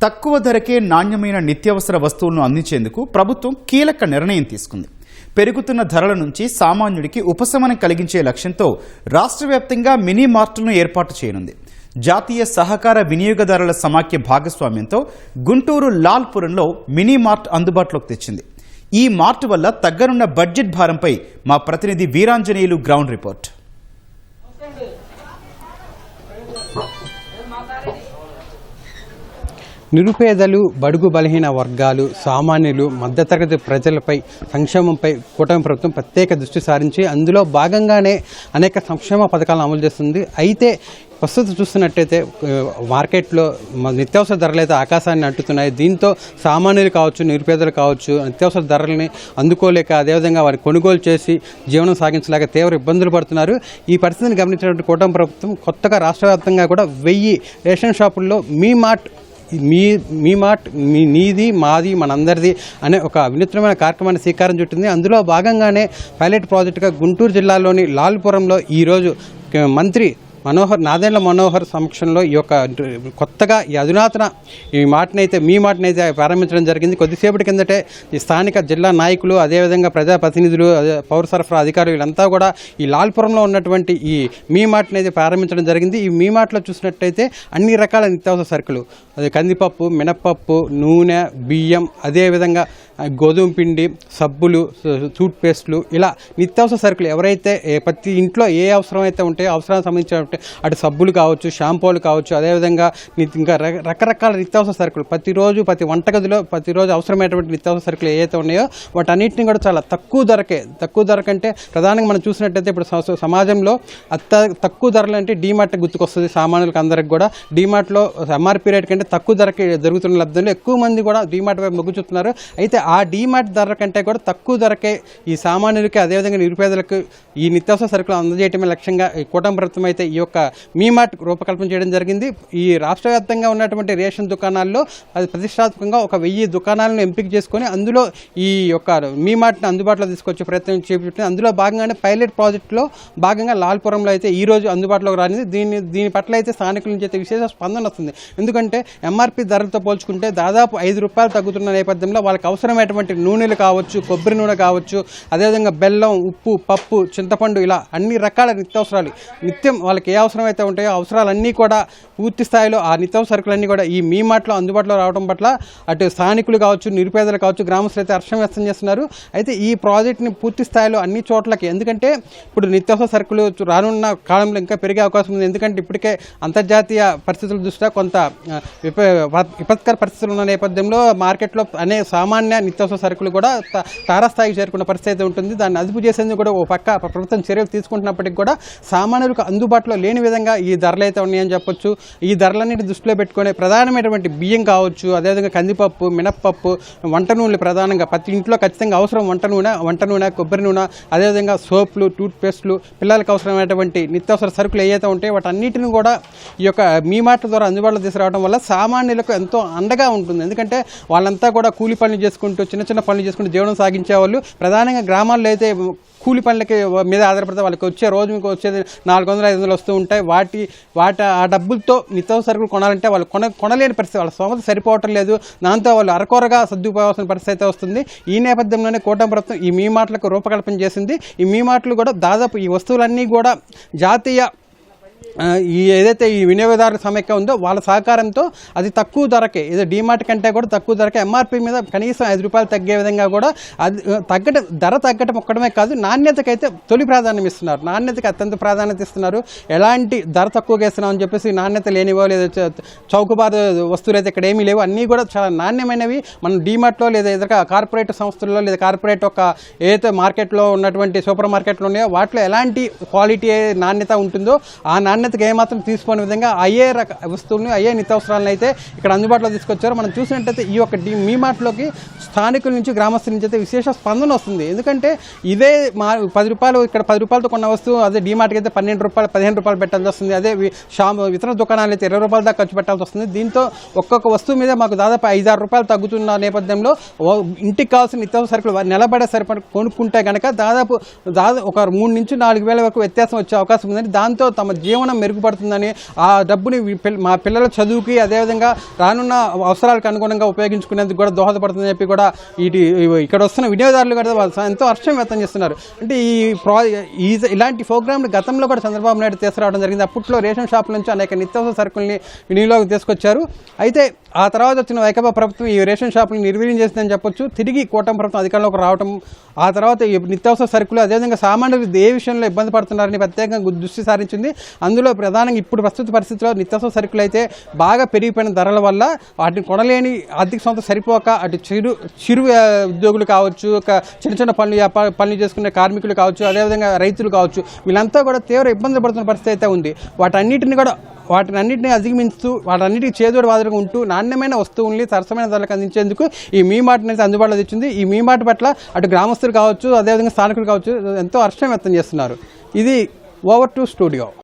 తక్కువ ధరకే నాణ్యమైన నిత్యావసర వస్తువులను అందించేందుకు ప్రభుత్వం కీలక నిర్ణయం తీసుకుంది. పెరుగుతున్న ధరల నుంచి సామాన్యుడికి ఉపశమనం కలిగించే లక్ష్యంతో రాష్ట్ర వ్యాప్తంగా మినీ మార్టులను ఏర్పాటు చేయనుంది. జాతీయ సహకార వినియోగదారుల సమాఖ్య భాగస్వామ్యంతో గుంటూరు లాల్పురంలో మినీ మార్ట్ అందుబాటులోకి తెచ్చింది. ఈ మార్ట్ వల్ల తగ్గనున్న బడ్జెట్ భారంపై మా ప్రతినిధి వీరాంజనేయులు గ్రౌండ్ రిపోర్ట్. నిరుపేదలు, బడుగు బలహీన వర్గాలు, సామాన్యులు, మధ్యతరగతి ప్రజలపై సంక్షేమంపై కూటమి ప్రభుత్వం ప్రత్యేక దృష్టి సారించి అందులో భాగంగానే అనేక సంక్షేమ పథకాలను అమలు చేస్తుంది. అయితే ప్రస్తుతం చూస్తున్నట్టయితే మార్కెట్లో నిత్యావసర ధరలు అయితే ఆకాశాన్ని అంటుతున్నాయి. దీంతో సామాన్యులు కావచ్చు, నిరుపేదలు కావచ్చు, నిత్యావసర ధరలని అందుకోలేక అదేవిధంగా వారిని కొనుగోలు చేసి జీవనం సాగించలేక తీవ్ర ఇబ్బందులు పడుతున్నారు. ఈ పరిస్థితిని గమనించినటువంటి కూటమి ప్రభుత్వం కొత్తగా రాష్ట్ర వ్యాప్తంగా కూడా 1000 రేషన్ షాపుల్లో మీ మార్ట్ నీది మాది మనందరిది అనే ఒక వినూత్నమైన కార్యక్రమాన్ని శ్రీకారం చుట్టింది. అందులో భాగంగానే పైలట్ ప్రాజెక్టుగా గుంటూరు జిల్లాలోని లాల్పురంలో ఈరోజు మంత్రి నాదెండ్ల మనోహర్ సమక్షంలో ఈ యొక్క కొత్తగా ఈ అధునాతన మీ మాటనైతే ప్రారంభించడం జరిగింది. కొద్దిసేపటి కిందటే ఈ స్థానిక జిల్లా నాయకులు, అదేవిధంగా ప్రజాప్రతినిధులు, పౌర సరఫరా అధికారులు వీళ్ళంతా కూడా ఈ లాల్పురంలో ఉన్నటువంటి ఈ మీ మాటనైతే ప్రారంభించడం జరిగింది. ఈ మీ మాటలో చూసినట్టయితే అన్ని రకాల నిత్యావసర సరుకులు, అది కందిపప్పు, మినప్పప్పు, నూనె, బియ్యం, అదేవిధంగా గోధుమ పిండి, సబ్బులు, టూత్ పేస్టులు, ఇలా నిత్యావసర సరుకులు ఎవరైతే ప్రతి ఇంట్లో ఏ అవసరం అయితే ఉంటాయో అవసరానికి సంబంధించిన అటు సబ్బులు కావచ్చు, షాంపూలు కావచ్చు, అదేవిధంగా ఇంకా రకరకాల నిత్యావసర సరుకులు ప్రతిరోజు ప్రతి వంటగదిలో ప్రతిరోజు అవసరమైనటువంటి నిత్యావసర సరుకులు ఏవైతే ఉన్నాయో వాటన్నిటిని కూడా చాలా తక్కువ ధర కంటే ప్రధానంగా మనం చూసినట్టయితే ఇప్పుడు సమాజంలో తక్కువ ధరలు అంటే డీమార్ట్ గుర్తుకొస్తుంది సామాన్యులకు అందరికి కూడా. డీమార్ట్లో ఎంఆర్పీ రేట్ కంటే తక్కువ ధరకి జరుగుతున్న లబ్ధంలో ఎక్కువ మంది కూడా డీమార్ట్ వైపు మొగ్గు చూస్తున్నారు. అయితే ఆ డీమార్ట్ ధర కంటే కూడా తక్కువ ధరకే ఈ సామాన్యులకి అదేవిధంగా నిరుపేదలకు ఈ నిత్యావసర సరుకులు అందజేయటమే లక్ష్యంగా ఈ కూటమి ప్రభుత్వం అయితే ఈ యొక్క మీ మార్ట్ రూపకల్పన చేయడం జరిగింది. ఈ రాష్ట్ర వ్యాప్తంగా ఉన్నటువంటి రేషన్ దుకాణాల్లో అది ప్రతిష్టాత్మకంగా ఒక 1000 దుకాణాలను ఎంపిక చేసుకొని అందులో ఈ యొక్క మీ మార్ట్ని అందుబాటులో తీసుకొచ్చే ప్రయత్నం చేపట్టింది. అందులో భాగంగానే పైలట్ ప్రాజెక్టులో భాగంగా లాల్పురంలో అయితే ఈ రోజు అందుబాటులోకి రానిది. దీని పట్ల అయితే స్థానికుల నుంచి అయితే విశేష స్పందన వస్తుంది. ఎందుకంటే ఎంఆర్పీ ధరలతో పోల్చుకుంటే దాదాపు ₹5 తగ్గుతున్న నేపథ్యంలో వాళ్ళకి అవసరమైనటువంటి నూనెలు కావచ్చు, కొబ్బరి నూనె కావచ్చు, అదేవిధంగా బెల్లం, ఉప్పు, పప్పు, చింతపండు, ఇలా అన్ని రకాల నిత్యావసరాలు నిత్యం వాళ్ళకి ఏ అవసరం అయితే ఉంటాయో అవసరాలన్నీ కూడా పూర్తి స్థాయిలో ఆ నిత్యావసర సరుకులన్నీ కూడా ఈ మీ మార్ట్లో అందుబాటులో రావడం పట్ల అటు స్థానికులు కావచ్చు, నిరుపేదలు కావచ్చు, గ్రామస్తులు అయితే హర్షం వ్యక్తం చేస్తున్నారు. అయితే ఈ ప్రాజెక్ట్ని పూర్తి స్థాయిలో అన్ని చోట్లకి, ఎందుకంటే ఇప్పుడు నిత్యావసర సరుకులు రానున్న కాలంలో ఇంకా పెరిగే అవకాశం ఉంది. ఎందుకంటే ఇప్పటికే అంతర్జాతీయ పరిస్థితుల దృష్ట్యా కొంత విపత్కర పరిస్థితులు ఉన్న నేపథ్యంలో మార్కెట్లో అనేక సామాన్య నిత్యావసర సరుకులు కూడా తారాస్థాయికి చేరుకున్న పరిస్థితి అయితే ఉంటుంది. దాన్ని అదుపు చేసేందుకు కూడా ఓ పక్క ప్రభుత్వం చర్యలు తీసుకుంటున్నప్పటికీ కూడా సామాన్యులకు అందుబాటులో లేని విధంగా ఈ ధరలు అయితే ఉన్నాయని చెప్పొచ్చు. ఈ ధరలన్నిటి దృష్టిలో పెట్టుకునే ప్రధానమైనటువంటి బియ్యం కావచ్చు, అదేవిధంగా కందిపప్పు, మినప్పప్పు, వంట నూనెలు, ప్రధానంగా ప్రతి ఇంట్లో ఖచ్చితంగా అవసరం వంట నూనె, కొబ్బరి నూనె, అదేవిధంగా సోపులు, టూత్ పేస్టులు, పిల్లలకు అవసరమైనటువంటి నిత్యావసర సరుకులు ఏవైతే ఉంటాయో వాటన్నిటిని కూడా ఈ యొక్క మీ మార్ట్ ద్వారా అందుబాటులో తీసుకురావడం వల్ల సామాన్యులకు ఎంతో అండగా ఉంటుంది. ఎందుకంటే వాళ్ళంతా కూడా కూలి పనులు చేసుకుంటూ చిన్న పనులు చేసుకుంటూ జీవనం సాగించే వాళ్ళు ప్రధానంగా గ్రామాల్లో అయితే కూలి పనులకి మీద ఆధారపడితే వాళ్ళకి రోజు మీకు వచ్చేది 400-500 వస్తూ ఉంటాయి. ఆ డబ్బులతో నిత్యావసర సరుకులు కొనాలంటే వాళ్ళు కొనలేని పరిస్థితి, వాళ్ళ స్తోమత సరిపోవటం లేదు. దాంతో వాళ్ళు అరకొరగా సర్దుకుపోవాల్సిన పరిస్థితి అయితే వస్తుంది. ఈ నేపథ్యంలోనే కూటమి ప్రభుత్వం ఈ మీ మార్ట్లకు రూపకల్పన చేసింది. ఈ మీ మార్ట్లు కూడా దాదాపు ఈ వస్తువులన్నీ కూడా జాతీయ ఏదైతే ఈ వినియోగదారుల సమైక్య ఉందో వాళ్ళ సహకారంతో అది తక్కువ ధరకే, ఏదో డీమార్ట్ కంటే కూడా తక్కువ ధరకే ఎంఆర్పీ మీద కనీసం ₹5 తగ్గే విధంగా కూడా అది ధర తగ్గటం ఒక్కడమే కాదు, నాణ్యతకైతే తొలి ప్రాధాన్యం ఇస్తున్నారు. నాణ్యతకి అత్యంత ప్రాధాన్యత ఇస్తున్నారు. ఎలాంటి ధర తక్కువగా ఇస్తున్నామని చెప్పేసి నాణ్యత లేనివో లేదా చౌకబారు వస్తువులు అయితే ఇక్కడ ఏమీ లేవు. అన్నీ కూడా చాలా నాణ్యమైనవి. మనం డీమార్ట్లో లేదా ఇతర కార్పొరేట్ సంస్థల్లో లేదా కార్పొరేట్ ఒక ఏదైతే మార్కెట్లో ఉన్నటువంటి సూపర్ మార్కెట్లు ఉన్నాయో వాటిలో ఎలాంటి క్వాలిటీ నాణ్యత ఉంటుందో ఆ నాణ్యతకి ఏమాత్రం తీసుకునే విధంగా అయ్యే వస్తువులను, అయ్యే నిత్యావసరాలను అయితే ఇక్కడ అందుబాటులో తీసుకొచ్చారు. మనం చూసినట్టయితే ఈ యొక్క మీ మార్ట్లోకి స్థానికుల నుంచి, గ్రామస్తుల నుంచి అయితే విశేష స్పందన వస్తుంది. ఎందుకంటే ఇదే ₹10 ఇక్కడ ₹10తో కొన్న వస్తువు అదే డీమార్ట్కి అయితే ₹12, ₹15 పెట్టాల్సి వస్తుంది. అదే ఇతర దుకాణాలు అయితే ₹20 దాకా ఖర్చు పెట్టాల్సి వస్తుంది. దీంతో ఒక్కొక్క వస్తువు మీద మాకు దాదాపు ₹5-6 తగ్గుతున్న నేపథ్యంలో ఇంటికి కావాల్సిన నిత్యావసర సరుకులు నిలబడే సరిపడి కొనుక్కుంటే కనుక దాదాపు ఒక 3 నుంచి 4 వేల వరకు వ్యత్యాసం వచ్చే అవకాశం ఉందని, దాంతో తమ జీవన జీవనం మెరుగుపడుతుందని, ఆ డబ్బుని మా పిల్లల చదువుకి అదేవిధంగా రానున్న అవసరాలకు అనుగుణంగా ఉపయోగించుకునేందుకు కూడా దోహదపడుతుందని చెప్పి కూడా ఇక్కడ వస్తున్న వినియోగదారులు కూడా ఎంతో హర్షం వ్యక్తం చేస్తున్నారు. అంటే ఇలాంటి ప్రోగ్రాంలు గతంలో కూడా చంద్రబాబు నాయుడు తీసుకురావడం జరిగింది. అప్పట్లో రేషన్ షాపుల నుంచి అనేక నిత్యావసర సరుకుల్ని వినియోగం తీసుకొచ్చారు. అయితే ఆ తర్వాత వచ్చిన వైకాపా ప్రభుత్వం ఈ రేషన్ షాపులను నిర్వీర్యం చేసిందని చెప్పొచ్చు. తిరిగి కూటమి ప్రభుత్వం అధికారంలోకి రావడం, ఆ తర్వాత ఈ నిత్యావసర సరుకులు అదేవిధంగా సామాన్యులు ఏ విషయంలో ఇబ్బంది పడుతున్నారని ప్రత్యేకంగా దృష్టి సారించింది. అందులో ప్రధానంగా ఇప్పుడు ప్రస్తుత పరిస్థితిలో నిత్యావసర సరుకులు అయితే బాగా పెరిగిపోయిన ధరల వల్ల వాటిని కొనలేని ఆర్థిక సంస్థ సరిపోక అటు చిరు ఉద్యోగులు కావచ్చు, చిన్న చిన్న పనులు చేసుకునే కార్మికులు కావచ్చు, అదేవిధంగా రైతులు కావచ్చు, వీళ్ళంతా కూడా తీవ్ర ఇబ్బందులు పడుతున్న పరిస్థితి అయితే ఉంది. వాటినన్నింటినీ అధిగమిస్తూ వాటన్నిటికీ చేదోడు వాదులుగా ఉంటూ నాణ్యమైన వస్తువుల్ని సరసమైన ధరలకు అందించేందుకు ఈ మీ మార్ట్ అనేది అందుబాటులో తెచ్చింది. ఈ మీ మార్ట్ పట్ల అటు గ్రామస్తులు కావచ్చు, అదేవిధంగా స్థానికులు కావచ్చు ఎంతో హర్షం వ్యక్తం చేస్తున్నారు. ఇది ఓవర్ టు స్టూడియో.